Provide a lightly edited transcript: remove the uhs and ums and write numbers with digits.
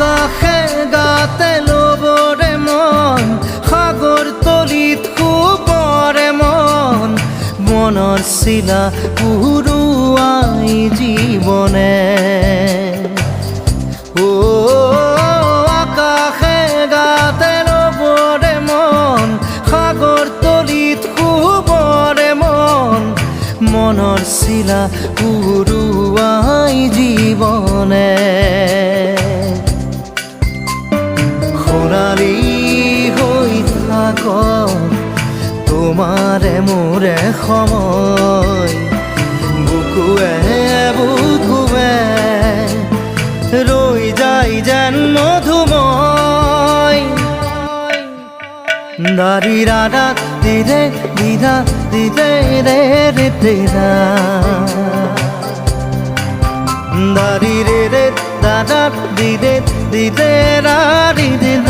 আকাশে গাতে ল'বৰে মন সাগৰ তলিত শুবৰে মন মনৰ চিলা উৰুৱাই জীৱনে আকাশে গাতে ল'বৰে মন সাগৰ তলিত শুবৰে মন মনৰ চিলা উৰুৱাই জীৱনে খৰালি হৈ থাক তোমাৰে মোৰে সময় বুকুৱে বুকুৱে ৰৈ যায় যেন মধুময় দাৰি ৰাধা দিদে দিদা দিদে ৰে ৰে দিদা দাৰি ৰে ৰে দাদা দিদে দিদে ৰা দিদে